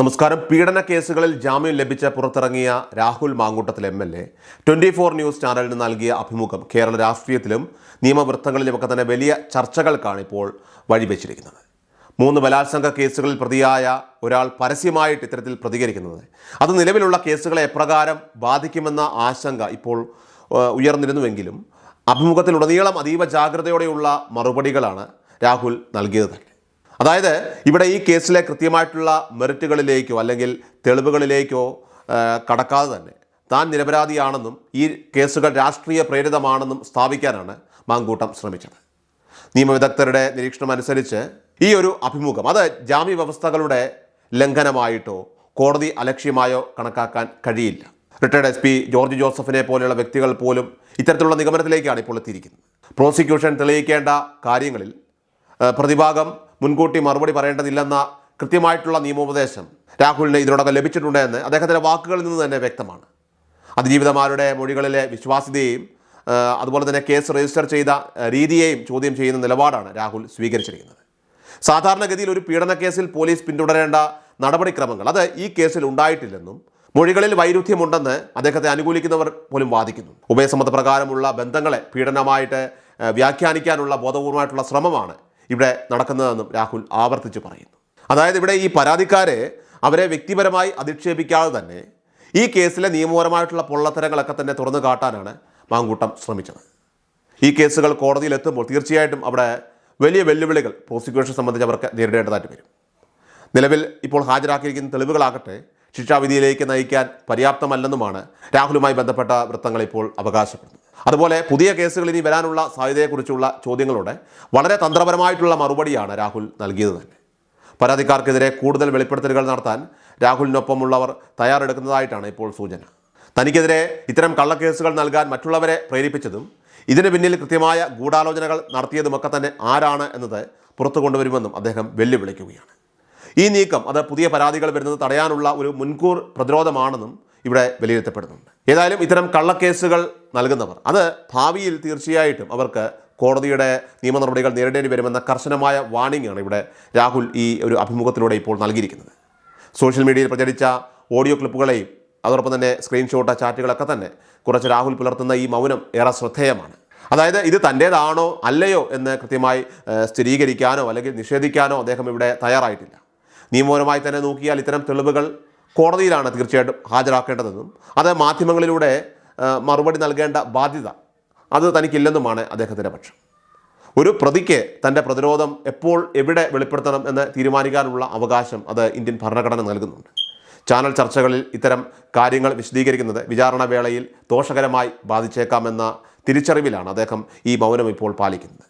നമസ്കാരം. പീഡന കേസുകളിൽ ജാമ്യം ലഭിച്ച പുറത്തിറങ്ങിയ രാഹുൽ മാങ്കൂട്ടത്തിൽ MLA 24 ന്യൂസ് ചാനലിന് നൽകിയ അഭിമുഖം കേരള രാഷ്ട്രീയത്തിലും നിയമവൃത്തങ്ങളിലുമൊക്കെ തന്നെ വലിയ ചർച്ചകൾക്കാണ് ഇപ്പോൾ വഴിവെച്ചിരിക്കുന്നത്. 3 ബലാത്സംഗ കേസുകളിൽ പ്രതിയായ ഒരാൾ പരസ്യമായിട്ട് ഇത്തരത്തിൽ പ്രതികരിക്കുന്നത് അത് നിലവിലുള്ള കേസുകളെ എപ്രകാരം ബാധിക്കുമെന്ന ആശങ്ക ഇപ്പോൾ ഉയർന്നിരുന്നുവെങ്കിലും അഭിമുഖത്തിലുടനീളം അതീവ ജാഗ്രതയോടെയുള്ള മറുപടികളാണ് രാഹുൽ നൽകിയത്. അതായത് ഇവിടെ ഈ കേസിലെ കൃത്യമായിട്ടുള്ള മെറിറ്റുകളിലേക്കോ അല്ലെങ്കിൽ തെളിവുകളിലേക്കോ കടക്കാതെ തന്നെ താൻ നിരപരാധിയാണെന്നും ഈ കേസുകൾ രാഷ്ട്രീയ പ്രേരിതമാണെന്നും സ്ഥാപിക്കാനാണ് മാങ്കൂട്ടം ശ്രമിച്ചത്. നിയമവിദഗ്ധരുടെ നിരീക്ഷണം അനുസരിച്ച് ഈ ഒരു അഭിമുഖം അത് ജാമ്യ വ്യവസ്ഥകളുടെ ലംഘനമായിട്ടോ കോടതി അലക്ഷ്യമായോ കണക്കാക്കാൻ കഴിയില്ല. റിട്ടയർഡ് SP ജോർജ് ജോസഫിനെ പോലെയുള്ള വ്യക്തികൾ പോലും ഇത്തരത്തിലുള്ള നിഗമനത്തിലേക്കാണ് ഇപ്പോൾ എത്തിയിരിക്കുന്നത്. പ്രോസിക്യൂഷൻ തെളിയിക്കേണ്ട കാര്യങ്ങളിൽ പ്രതിഭാഗം മുൻകൂട്ടി മറുപടി പറയേണ്ടതില്ലെന്ന കൃത്യമായിട്ടുള്ള നിയമോപദേശം രാഹുലിന് ഇതിനോടകം ലഭിച്ചിട്ടുണ്ടെന്ന് അദ്ദേഹത്തിൻ്റെ വാക്കുകളിൽ നിന്ന് തന്നെ വ്യക്തമാണ്. അതിജീവിതമാരുടെ മൊഴികളിലെ വിശ്വാസ്യതയെയും അതുപോലെ തന്നെ കേസ് രജിസ്റ്റർ ചെയ്ത രീതിയെയും ചോദ്യം ചെയ്യുന്ന നിലപാടാണ് രാഹുൽ സ്വീകരിച്ചിരിക്കുന്നത്. സാധാരണഗതിയിൽ ഒരു പീഡന കേസിൽ പോലീസ് പിന്തുടരേണ്ട നടപടിക്രമങ്ങൾ അത് ഈ കേസിൽ ഉണ്ടായിട്ടില്ലെന്നും മൊഴികളിൽ വൈരുദ്ധ്യമുണ്ടെന്ന് അദ്ദേഹത്തെ അനുകൂലിക്കുന്നവർ പോലും വാദിക്കുന്നു. ഉഭയസമ്മതപ്രകാരമുള്ള ബന്ധങ്ങളെ പീഡനമായിട്ട് വ്യാഖ്യാനിക്കാനുള്ള ബോധപൂർവമായിട്ടുള്ള ശ്രമമാണ് ഇവിടെ നടക്കുന്നതെന്നും രാഹുൽ ആവർത്തിച്ച് പറയുന്നു. അതായത് ഇവിടെ ഈ പരാതിക്കാരെ അവരെ വ്യക്തിപരമായി അധിക്ഷേപിക്കാതെ തന്നെ ഈ കേസിലെ നിയമപരമായിട്ടുള്ള പൊള്ളത്തരങ്ങളൊക്കെ തന്നെ തുറന്നു കാട്ടാനാണ് മാങ്കൂട്ടം ശ്രമിച്ചത്. ഈ കേസുകൾ കോടതിയിലെത്തുമ്പോൾ തീർച്ചയായിട്ടും അവിടെ വലിയ വെല്ലുവിളികൾ പ്രോസിക്യൂഷൻ സംബന്ധിച്ച് അവർക്ക് നേരിടേണ്ടതായിട്ട് വരും. നിലവിൽ ഇപ്പോൾ ഹാജരാക്കിയിരിക്കുന്ന തെളിവുകളാകട്ടെ ശിക്ഷാവിധിയിലേക്ക് നയിക്കാൻ പര്യാപ്തമല്ലെന്നുമാണ് രാഹുലുമായി ബന്ധപ്പെട്ട വൃത്തങ്ങൾ ഇപ്പോൾ അവകാശപ്പെടുന്നത്. അതുപോലെ പുതിയ കേസുകൾ ഇനി വരാനുള്ള സാധ്യതയെക്കുറിച്ചുള്ള ചോദ്യങ്ങളോടെ വളരെ തന്ത്രപരമായിട്ടുള്ള മറുപടിയാണ് രാഹുൽ നൽകിയത് തന്നെ. പരാതിക്കാർക്കെതിരെ കൂടുതൽ വെളിപ്പെടുത്തലുകൾ നടത്താൻ രാഹുലിനൊപ്പമുള്ളവർ തയ്യാറെടുക്കുന്നതായിട്ടാണ് ഇപ്പോൾ സൂചന. തനിക്കെതിരെ ഇത്തരം കള്ളക്കേസുകൾ നൽകാൻ മറ്റുള്ളവരെ പ്രേരിപ്പിച്ചതും ഇതിന് പിന്നിൽ കൃത്യമായ ഗൂഢാലോചനകൾ നടത്തിയതുമൊക്കെ തന്നെ ആരാണ് എന്നത് പുറത്തു കൊണ്ടുവരുമെന്നും അദ്ദേഹം വെല്ലുവിളിക്കുകയാണ്. ഈ നീക്കം അത് പുതിയ പരാതികൾ വരുന്നത് തടയാനുള്ള ഒരു മുൻകൂർ പ്രതിരോധമാണെന്നും ഇവിടെ വിലയിരുത്തപ്പെടുന്നുണ്ട്. ഏതായാലും ഇത്തരം കള്ളക്കേസുകൾ നൽകുന്നവർ അത് ഭാവിയിൽ തീർച്ചയായിട്ടും അവർക്ക് കോടതിയുടെ നിയമ നടപടികൾ നേരിടേണ്ടി വരുമെന്ന കർശനമായ വാണിംഗാണ് ഇവിടെ രാഹുൽ ഈ ഒരു അഭിമുഖത്തിലൂടെ ഇപ്പോൾ നൽകിയിരിക്കുന്നത്. സോഷ്യൽ മീഡിയയിൽ പ്രചരിച്ച ഓഡിയോ ക്ലിപ്പുകളെയും അതോടൊപ്പം തന്നെ സ്ക്രീൻഷോട്ട് ചാറ്റുകളൊക്കെ തന്നെ കുറച്ച് രാഹുൽ പുലർത്തുന്ന ഈ മൗനം ഏറെ ശ്രദ്ധേയമാണ്. അതായത് ഇത് തൻ്റേതാണോ അല്ലയോ എന്ന് കൃത്യമായി സ്ഥിരീകരിക്കാനോ അല്ലെങ്കിൽ നിഷേധിക്കാനോ അദ്ദേഹം ഇവിടെ തയ്യാറായിട്ടില്ല. നിയമപരമായി തന്നെ നോക്കിയാൽ ഇത്തരം തെളിവുകൾ കോടതിയിലാണ് തീർച്ചയായിട്ടും ഹാജരാക്കേണ്ടതെന്നും അത് മാധ്യമങ്ങളിലൂടെ മറുപടി നൽകേണ്ട ബാധ്യത അത് തനിക്കില്ലെന്നുമാണ് അദ്ദേഹത്തിൻ്റെ പക്ഷം. ഒരു പ്രതിക്ക് തൻ്റെ പ്രതിരോധം എപ്പോൾ എവിടെ വെളിപ്പെടുത്തണം എന്ന് തീരുമാനിക്കാനുള്ള അവകാശം അത് ഇന്ത്യൻ ഭരണഘടന നൽകുന്നുണ്ട്. ചാനൽ ചർച്ചകളിൽ ഇത്തരം കാര്യങ്ങൾ വിശദീകരിക്കുന്നത് വിചാരണ വേളയിൽ ദോഷകരമായി ബാധിച്ചേക്കാമെന്ന തിരിച്ചറിവിലാണ് അദ്ദേഹം ഈ മൗനം ഇപ്പോൾ പാലിക്കുന്നത്.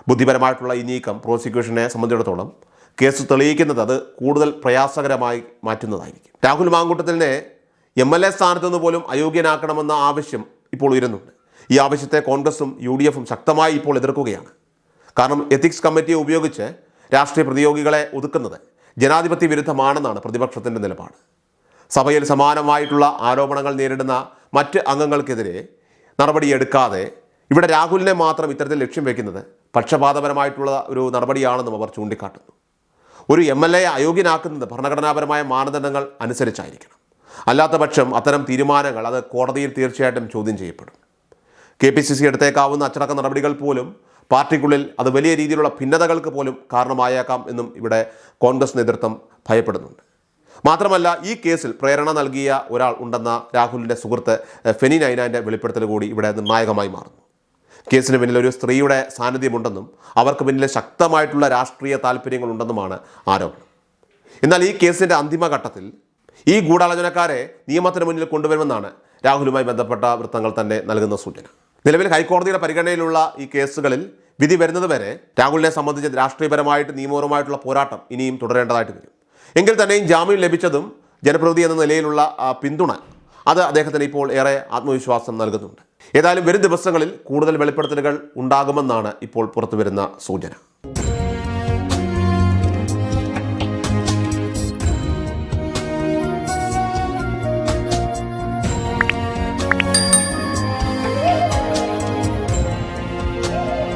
ബുദ്ധിപരമായിട്ടുള്ള ഈ നീക്കം പ്രോസിക്യൂഷനെ സംബന്ധിച്ചിടത്തോളം കേസ് തെളിയിക്കുന്നത് അത് കൂടുതൽ പ്രയാസകരമായി മാറ്റുന്നതായിരിക്കും. രാഹുൽ മാങ്കൂട്ടത്തിനെ MLA സ്ഥാനത്ത് നിന്ന് പോലും അയോഗ്യനാക്കണമെന്ന ആവശ്യം ഇപ്പോൾ ഉയരുന്നുണ്ട്. ഈ ആവശ്യത്തെ കോൺഗ്രസും UDFും ശക്തമായി ഇപ്പോൾ എതിർക്കുകയാണ്. കാരണം എത്തിക്സ് കമ്മിറ്റിയെ ഉപയോഗിച്ച് രാഷ്ട്രീയ പ്രതിയോഗികളെ ഒതുക്കുന്നത് ജനാധിപത്യ വിരുദ്ധമാണെന്നാണ് പ്രതിപക്ഷത്തിൻ്റെ നിലപാട്. സഭയിൽ സമാനമായിട്ടുള്ള ആരോപണങ്ങൾ നേരിടുന്ന മറ്റ് അംഗങ്ങൾക്കെതിരെ നടപടിയെടുക്കാതെ ഇവിടെ രാഹുലിനെ മാത്രം ഇത്തരത്തിൽ ലക്ഷ്യം വയ്ക്കുന്നത് പക്ഷപാതപരമായിട്ടുള്ള ഒരു നടപടിയാണെന്നും അവർ ചൂണ്ടിക്കാട്ടുന്നു. ഒരു MLA അയോഗ്യനാക്കുന്നത് ഭരണഘടനാപരമായ മാനദണ്ഡങ്ങൾ അനുസരിച്ചായിരിക്കണം. അല്ലാത്ത പക്ഷം അത്തരം തീരുമാനങ്ങൾ അത് കോടതിയിൽ തീർച്ചയായിട്ടും ചോദ്യം ചെയ്യപ്പെടും. KPCC എടുത്തേക്കാവുന്ന അച്ചടക്ക നടപടികൾ പോലും പാർട്ടിക്കുള്ളിൽ അത് വലിയ രീതിയിലുള്ള ഭിന്നതകൾക്ക് പോലും കാരണമായേക്കാം എന്നും ഇവിടെ കോൺഗ്രസ് നേതൃത്വം ഭയപ്പെടുന്നുണ്ട്. മാത്രമല്ല ഈ കേസിൽ പ്രേരണ നൽകിയ ഒരാൾ ഉണ്ടെന്ന രാഹുലിൻ്റെ സുഹൃത്ത് ഫെനി നൈനാൻ്റെ വെളിപ്പെടുത്തൽ കൂടി ഇവിടെ നിർണായകമായി മാറുന്നു. കേസിന് പിന്നിൽ ഒരു സ്ത്രീയുടെ സാന്നിധ്യമുണ്ടെന്നും അവർക്ക് പിന്നിൽ ശക്തമായിട്ടുള്ള രാഷ്ട്രീയ താല്പര്യങ്ങളുണ്ടെന്നുമാണ് ആരോപണം. എന്നാൽ ഈ കേസിൻ്റെ അന്തിമഘട്ടത്തിൽ ഈ ഗൂഢാലോചനക്കാരെ നിയമത്തിന് മുന്നിൽ കൊണ്ടുവരുമെന്നാണ് രാഹുലുമായി ബന്ധപ്പെട്ട വൃത്തങ്ങൾ തന്നെ നൽകുന്ന സൂചന. നിലവിൽ ഹൈക്കോടതിയുടെ പരിഗണനയിലുള്ള ഈ കേസുകളിൽ വിധി വരുന്നതുവരെ രാഹുലിനെ സംബന്ധിച്ച് രാഷ്ട്രീയപരമായിട്ട് നിയമപരമായിട്ടുള്ള പോരാട്ടം ഇനിയും തുടരേണ്ടതായിട്ട് വരും. എങ്കിൽ തന്നെയും ജാമ്യം ലഭിച്ചതും ജനപ്രതിനിധി എന്ന നിലയിലുള്ള പിന്തുണ അത് അദ്ദേഹത്തിന് ഇപ്പോൾ ഏറെ ആത്മവിശ്വാസം നൽകുന്നുണ്ട്. ഏതായാലും വരും ദിവസങ്ങളിൽ കൂടുതൽ വെളിപ്പെടുത്തലുകൾ ഉണ്ടാകുമെന്നാണ് ഇപ്പോൾ പുറത്തുവരുന്ന സൂചന.